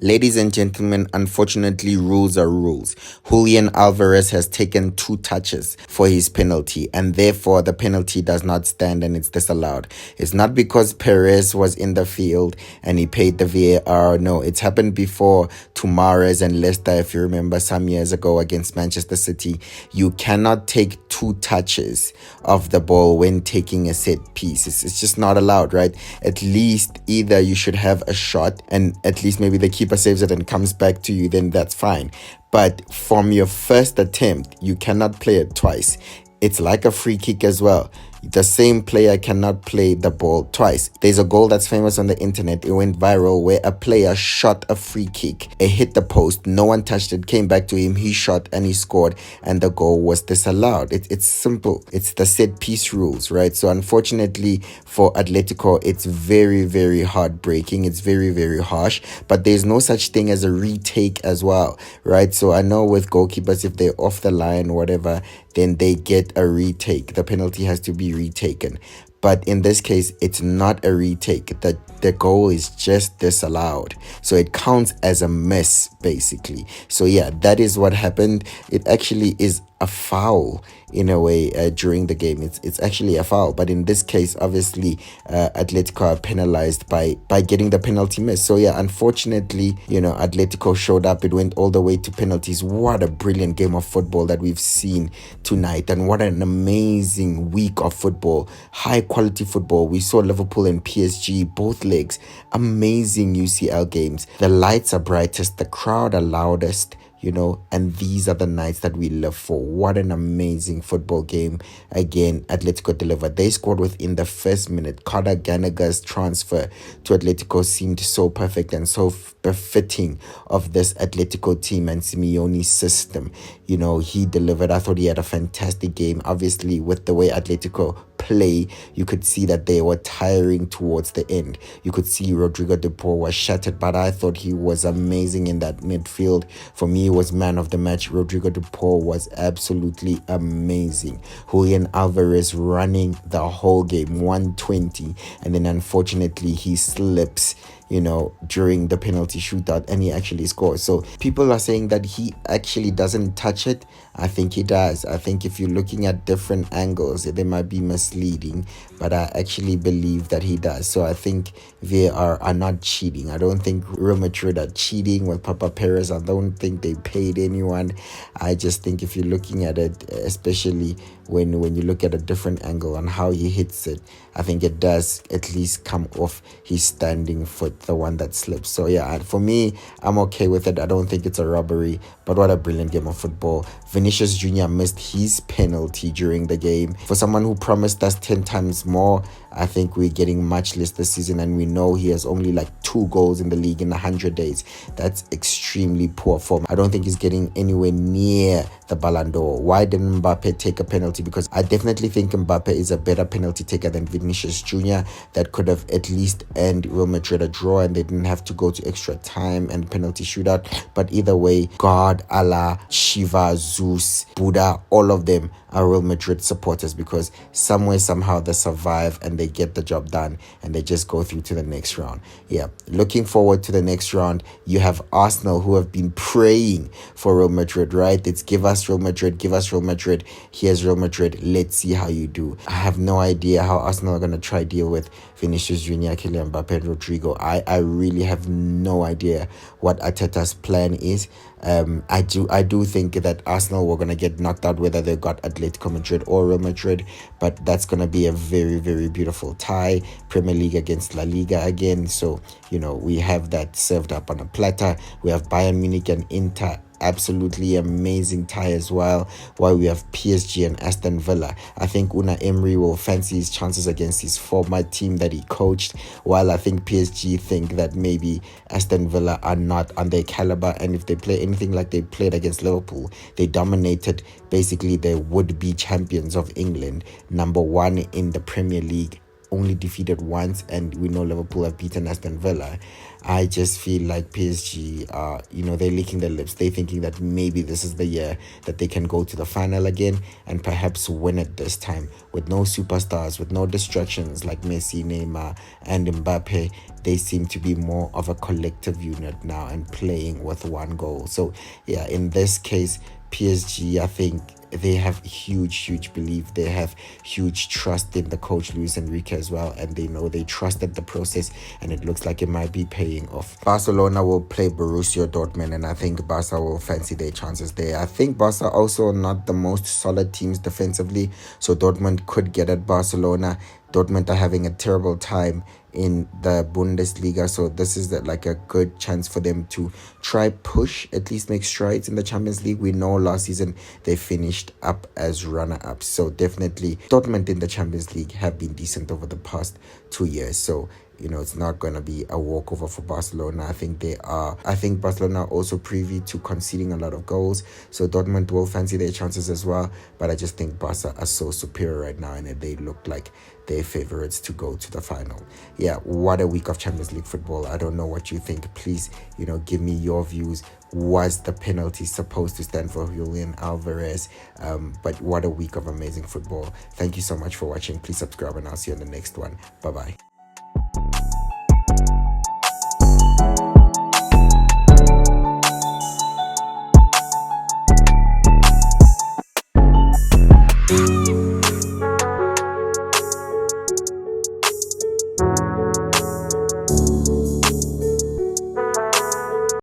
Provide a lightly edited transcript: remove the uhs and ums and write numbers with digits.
Ladies and gentlemen, unfortunately, rules are rules. Julian Alvarez has taken 2 touches for his penalty, and therefore the penalty does not stand and it's disallowed. It's not because Perez was in the field and he paid the VAR. No, it's happened before to Mahrez and Leicester, if you remember, some years ago against Manchester City. You cannot take 2 touches of the ball when taking a set piece. It's just not allowed, right? At least either you should have a shot and at least maybe the keeper saves it and comes back to you, then that's fine. But from your first attempt, you cannot play it twice. It's like a free kick as well. The same player cannot play the ball twice. There's a goal that's famous on the internet. It went viral where a player shot a free kick. It hit the post. No one touched it. Came back to him. He shot and he scored and the goal was disallowed. It's simple. It's the set piece rules, right? So unfortunately for Atletico, it's very, very heartbreaking. It's very, very harsh. But there's no such thing as a retake as well, right? So I know with goalkeepers, if they're off the line or whatever, then they get a retake. The penalty has to be retaken. But in this case, it's not a retake. The goal is just disallowed. So it counts as a miss, basically. So yeah, that is what happened. It actually is a foul in a way during the game. It's actually a foul. But in this case, obviously, Atletico are penalized by getting the penalty miss. So yeah, unfortunately, Atletico showed up. It went all the way to penalties. What a brilliant game of football that we've seen tonight. And what an amazing week of football. High quality football. We saw Liverpool and PSG, both legs. Amazing UCL games. The lights are brightest. The crowd are loudest. And these are the nights that we live for. What an amazing football game. Again, Atletico delivered. They scored within the first minute. Conor Gallagher's transfer to Atletico seemed so perfect and so befitting of this Atletico team and Simeone's system. He delivered. I thought he had a fantastic game. Obviously, with the way Atletico play, you could see that they were tiring towards the end. You could see Rodrigo de Paul was shattered, but I thought he was amazing in that midfield. For me, he was man of the match. Rodrigo de Paul was absolutely amazing. Julian Alvarez running the whole game, 120, and then unfortunately he slips during the penalty shootout and he actually scores. So people are saying that he actually doesn't touch it. I think he does. I think if you're looking at different angles, they might be misleading, but I actually believe that he does. So I think VAR are not cheating. I don't think Real Madrid are cheating with Papa Perez. I don't think they paid anyone. I just think if you're looking at it, especially when you look at a different angle on how he hits it, I think it does at least come off his standing foot, the one that slips. So yeah, for me, I'm okay with it. I don't think it's a robbery, but what a brilliant game of football. Vinicius Jr. missed his penalty during the game. For someone who promised us 10 times more, I think we're getting much less this season, and we know he has only 2 goals in the league in 100 days. That's extremely poor form. I don't think he's getting anywhere near the Ballon d'Or. Why didn't Mbappe take a penalty? Because I definitely think Mbappe is a better penalty taker than Vinicius Jr. That could have at least earned Real Madrid a draw and they didn't have to go to extra time and penalty shootout. But either way, God, Allah, Shiva, Zeus, Buddha, all of them are Real Madrid supporters because somewhere, somehow they survive and they get the job done and they just go through to the next round. Yeah, looking forward to the next round. You have Arsenal who have been praying for Real Madrid, right? It's give us Real Madrid, give us Real Madrid. Here's Real Madrid. Let's see how you do. I have no idea how Arsenal are going to try deal with Vinicius Jr., Kylian Mbappe, and Rodrigo. I really have no idea what Arteta's plan is. I do think that Arsenal were going to get knocked out whether they got Atletico Madrid or Real Madrid, but that's going to be a very, very beautiful tie. Premier League against La Liga again. So, we have that served up on a platter. We have Bayern Munich and Inter. Absolutely amazing tie as well, while we have PSG and Aston Villa. I think Unai Emery will fancy his chances against his former team that he coached, while I think PSG think that maybe Aston Villa are not on their caliber, and if they play anything like they played against Liverpool, they dominated basically the would-be champions of England, number 1 in the Premier League only defeated once, and we know Liverpool have beaten Aston Villa. I just feel like PSG are, they're licking their lips. They're thinking that maybe this is the year that they can go to the final again and perhaps win it this time with no superstars, with no distractions like Messi, Neymar, and Mbappe. They seem to be more of a collective unit now and playing with one goal. So, yeah, in this case, PSG, I think they have huge belief. They have huge trust in the coach Luis Enrique as well, and they know they trusted the process, and it looks like it might be paying off. Barcelona will play Borussia Dortmund, and I think Barca will fancy their chances there. I think Barca also not the most solid teams defensively, so Dortmund could get at Barcelona. Dortmund are having a terrible time in the Bundesliga, so this is like a good chance for them to try push, at least make strides in the Champions League. We know last season they finished up as runner-ups, so definitely Dortmund in the Champions League have been decent over the past 2 years, so it's not going to be a walkover for Barcelona. I think Barcelona are also privy to conceding a lot of goals, so Dortmund will fancy their chances as well, but I just think Barca are so superior right now, and they look like they're favorites to go to the final. Yeah, what a week of Champions League football. I don't know what you think. Please, give me your views. Was the penalty supposed to stand for Julian Alvarez? But what a week of amazing football. Thank you so much for watching. Please subscribe, and I'll see you on the next one. Bye bye.